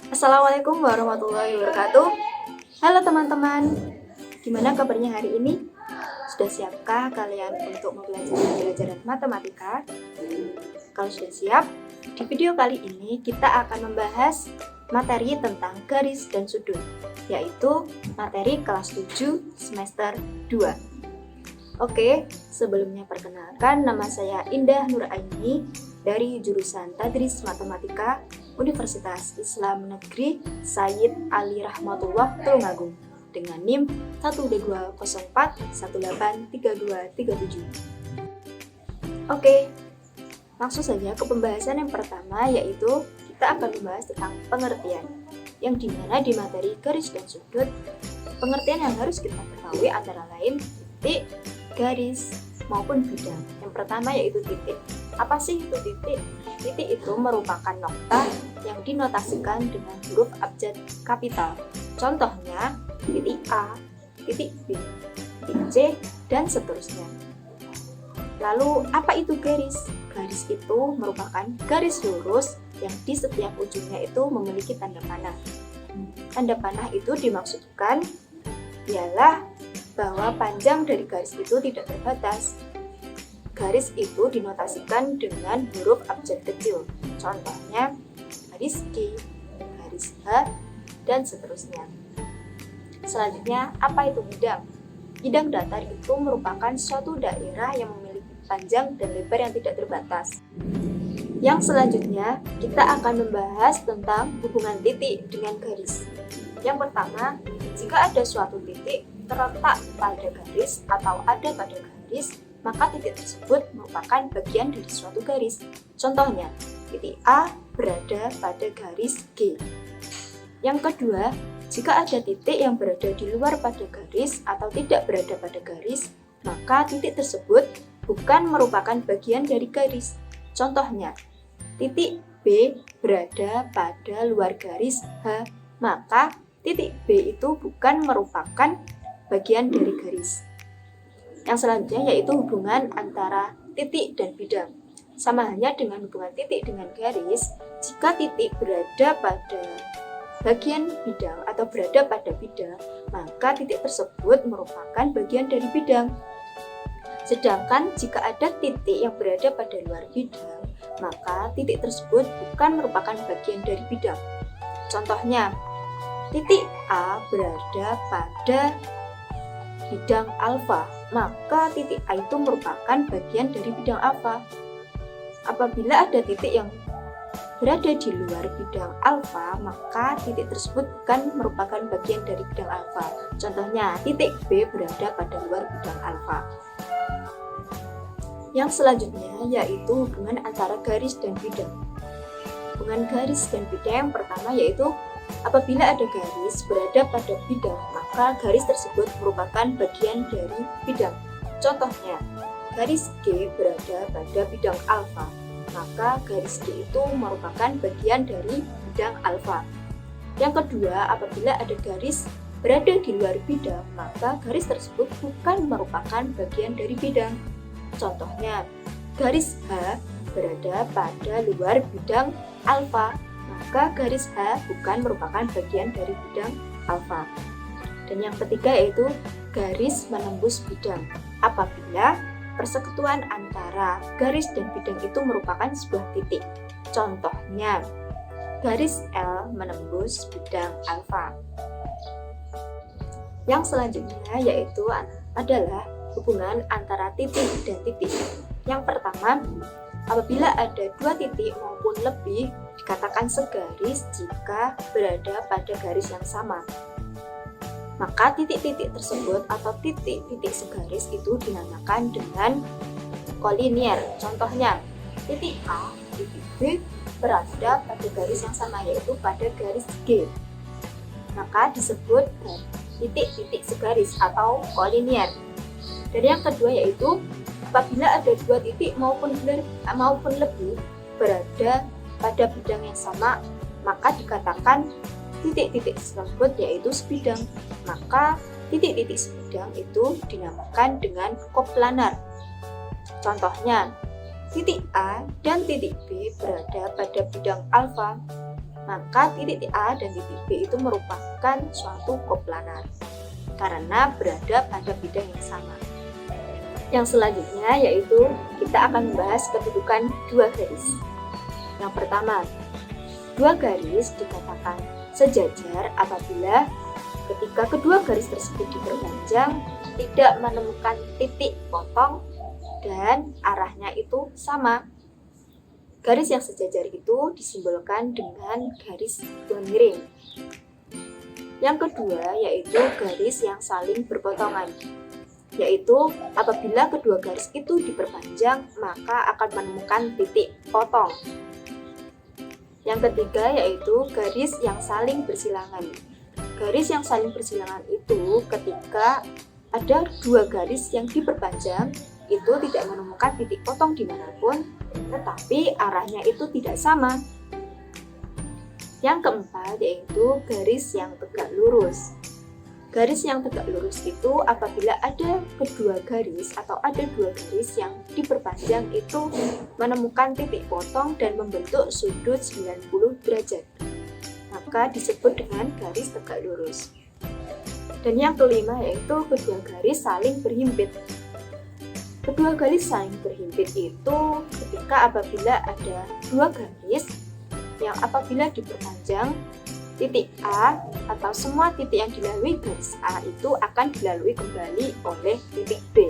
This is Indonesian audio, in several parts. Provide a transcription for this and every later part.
Assalamualaikum warahmatullahi wabarakatuh. Halo teman-teman, gimana kabarnya hari ini? Sudah siapkah kalian untuk mempelajari pelajaran matematika? Kalau sudah siap, di video kali ini kita akan membahas materi tentang garis dan sudut, yaitu materi kelas 7 semester 2. Oke, sebelumnya perkenalkan, nama saya Indah Nuraini dari jurusan Tadris Matematika Universitas Islam Negeri Sayyid Ali Rahmatullah Tulungagung dengan NIM 12041832337. Oke, langsung saja ke pembahasan yang pertama, yaitu kita akan membahas tentang pengertian, yang dimana di materi garis dan sudut, pengertian yang harus kita ketahui antara lain titik, garis, maupun bidang. Yang pertama yaitu titik. Apa sih itu titik? Titik itu merupakan nokta yang dinotasikan dengan huruf abjad kapital. Contohnya titik A, titik B, titik C, dan seterusnya. Lalu apa itu garis? Garis itu merupakan garis lurus yang di setiap ujungnya itu memiliki tanda panah. Tanda panah itu dimaksudkan ialah bahwa panjang dari garis itu tidak terbatas. Garis itu dinotasikan dengan huruf abjad kecil. Contohnya garis G, garis H, dan seterusnya. Selanjutnya, apa itu bidang? Bidang datar itu merupakan suatu daerah yang memiliki panjang dan lebar yang tidak terbatas. Yang selanjutnya, kita akan membahas tentang hubungan titik dengan garis. Yang pertama, jika ada suatu titik terletak pada garis atau ada pada garis, maka titik tersebut merupakan bagian dari suatu garis. Contohnya, titik A berada pada garis G. Yang kedua, jika ada titik yang berada di luar pada garis atau tidak berada pada garis, maka titik tersebut bukan merupakan bagian dari garis. Contohnya, titik B berada pada luar garis H, maka titik B itu bukan merupakan bagian dari garis. Yang selanjutnya yaitu hubungan antara titik dan bidang. Sama halnya dengan hubungan titik dengan garis, jika titik berada pada bagian bidang atau berada pada bidang, maka titik tersebut merupakan bagian dari bidang. Sedangkan jika ada titik yang berada pada luar bidang, maka titik tersebut bukan merupakan bagian dari bidang. Contohnya, titik A berada pada bidang alfa, maka titik A itu merupakan bagian dari bidang alfa. Apabila ada titik yang berada di luar bidang alfa, maka titik tersebut bukan merupakan bagian dari bidang alfa. Contohnya, titik B berada pada luar bidang alfa. Yang selanjutnya yaitu hubungan antara garis dan bidang. Hubungan garis dan bidang yang pertama yaitu apabila ada garis berada pada bidang, maka garis tersebut merupakan bagian dari bidang. Contohnya, garis G berada pada bidang alfa, maka garis G itu merupakan bagian dari bidang alfa. Yang kedua, apabila ada garis berada di luar bidang, maka garis tersebut bukan merupakan bagian dari bidang. Contohnya, garis H berada pada luar bidang alfa, maka garis H bukan merupakan bagian dari bidang alfa. Dan yang ketiga yaitu garis menembus bidang. Apabila persekutuan antara garis dan bidang itu merupakan sebuah titik. Contohnya, garis L menembus bidang alfa. Yang selanjutnya yaitu adalah hubungan antara titik dan titik. Yang pertama, apabila ada dua titik maupun lebih, dikatakan segaris jika berada pada garis yang sama. Maka titik-titik tersebut atau titik-titik segaris itu dinamakan dengan kolinier. Contohnya, titik A, titik B berada pada garis yang sama yaitu pada garis G. Maka disebut titik-titik segaris atau kolinier. Dan yang kedua yaitu apabila ada dua titik maupun lebih berada pada bidang yang sama, maka dikatakan titik-titik tersebut yaitu sebidang. Maka titik-titik sebidang itu dinamakan dengan koplanar. Contohnya, titik A dan titik B berada pada bidang alfa, maka titik A dan titik B itu merupakan suatu koplanar karena berada pada bidang yang sama. Yang selanjutnya yaitu kita akan membahas kedudukan dua garis. Yang pertama, dua garis dikatakan sejajar apabila ketika kedua garis tersebut diperpanjang tidak menemukan titik potong dan arahnya itu sama. Garis yang sejajar itu disimbolkan dengan garis dua miring. Yang kedua yaitu garis yang saling berpotongan, yaitu apabila kedua garis itu diperpanjang maka akan menemukan titik potong. Yang ketiga yaitu garis yang saling bersilangan. Garis yang saling bersilangan itu ketika ada dua garis yang diperpanjang itu tidak menemukan titik potong dimanapun, tetapi arahnya itu tidak sama. Yang keempat yaitu garis yang tegak lurus. Garis yang tegak lurus itu apabila ada kedua garis atau ada dua garis yang diperpanjang itu menemukan titik potong dan membentuk sudut 90 derajat, maka disebut dengan garis tegak lurus. Dan yang kelima yaitu kedua garis saling berhimpit. Kedua garis saling berhimpit itu ketika apabila ada dua garis yang apabila diperpanjang titik A atau semua titik yang dilalui garis A itu akan dilalui kembali oleh titik B.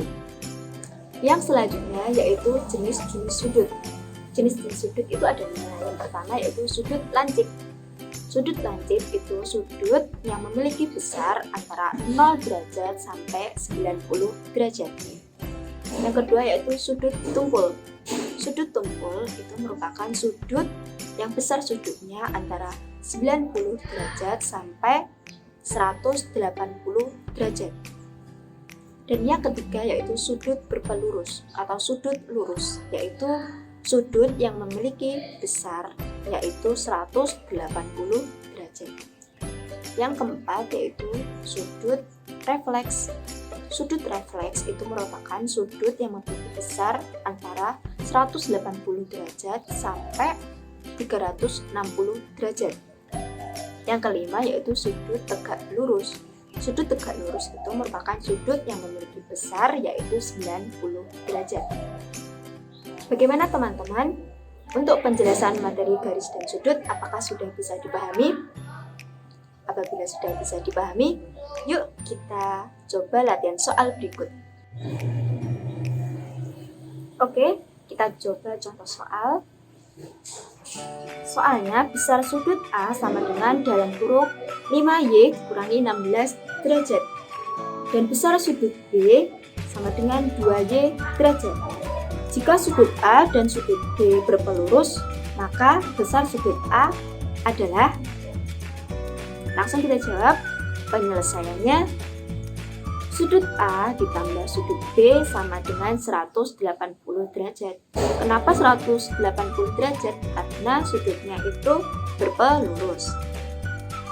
Yang selanjutnya yaitu jenis-jenis sudut. Jenis-jenis sudut itu ada lima. Yang pertama yaitu sudut lancip. Sudut lancip itu sudut yang memiliki besar antara 0 derajat sampai 90 derajat. Yang kedua yaitu sudut tumpul. Sudut tumpul itu merupakan sudut yang besar sudutnya antara 90 derajat sampai 180 derajat. Dan yang ketiga yaitu sudut berpelurus atau sudut lurus, yaitu sudut yang memiliki besar yaitu 180 derajat. Yang keempat yaitu sudut refleks. Sudut refleks itu merupakan sudut yang memiliki besar antara 180 derajat sampai 360 derajat. Yang kelima yaitu sudut tegak lurus. Sudut tegak lurus itu merupakan sudut yang memiliki besar yaitu 90 derajat. Bagaimana teman-teman? Untuk penjelasan materi garis dan sudut apakah sudah bisa dipahami? Apabila sudah bisa dipahami, yuk kita coba latihan soal berikut. Oke, kita coba contoh soal. Soalnya besar sudut A sama dengan dalam kurung 5Y kurangi 16 derajat dan besar sudut B sama dengan 2Y derajat. Jika sudut A dan sudut B berpelurus, maka besar sudut A adalah, langsung kita jawab penyelesaiannya, sudut A ditambah sudut B sama dengan 180 derajat. Kenapa 180 derajat? Karena sudutnya itu berpelurus.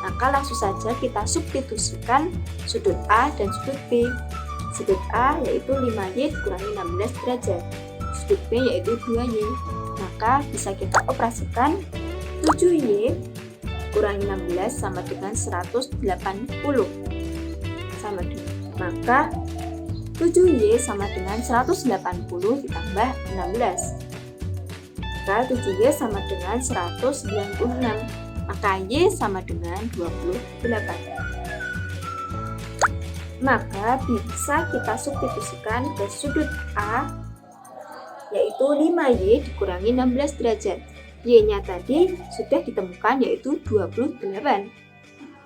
Maka langsung saja kita substitusikan sudut A dan sudut B. Sudut A yaitu 5Y dikurangi 16 derajat. Sudut B yaitu 2Y. Maka bisa kita operasikan 7Y kurangi 16 sama dengan 180 sama dengan, maka 7Y sama dengan 180 ditambah 16, maka 7Y sama dengan 196, maka Y sama dengan 28. Maka bisa kita substitusikan ke sudut A yaitu 5Y dikurangi 16 derajat. Y-nya tadi sudah ditemukan yaitu 28.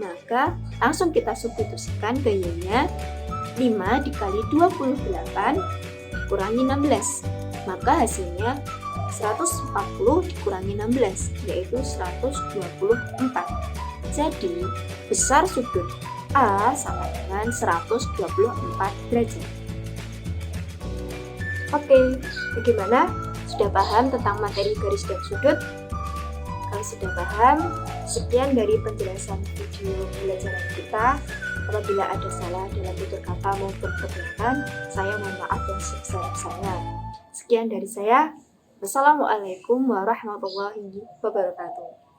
Maka langsung kita substitusikan ke Y-nya, 5 dikali 28 dikurangi 16. Maka hasilnya 140 dikurangi 16 yaitu 124. Jadi besar sudut A sama dengan 124 derajat. Oke, bagaimana? Sudah paham tentang materi garis dan sudut? Kalau sudah paham, sekian dari penjelasan video pembelajaran kita. Apabila ada salah dalam tutur kata maupun perbuatan, saya mohon maaf yang sebesar-besarnya. Sekian dari saya. Wassalamualaikum warahmatullahi wabarakatuh.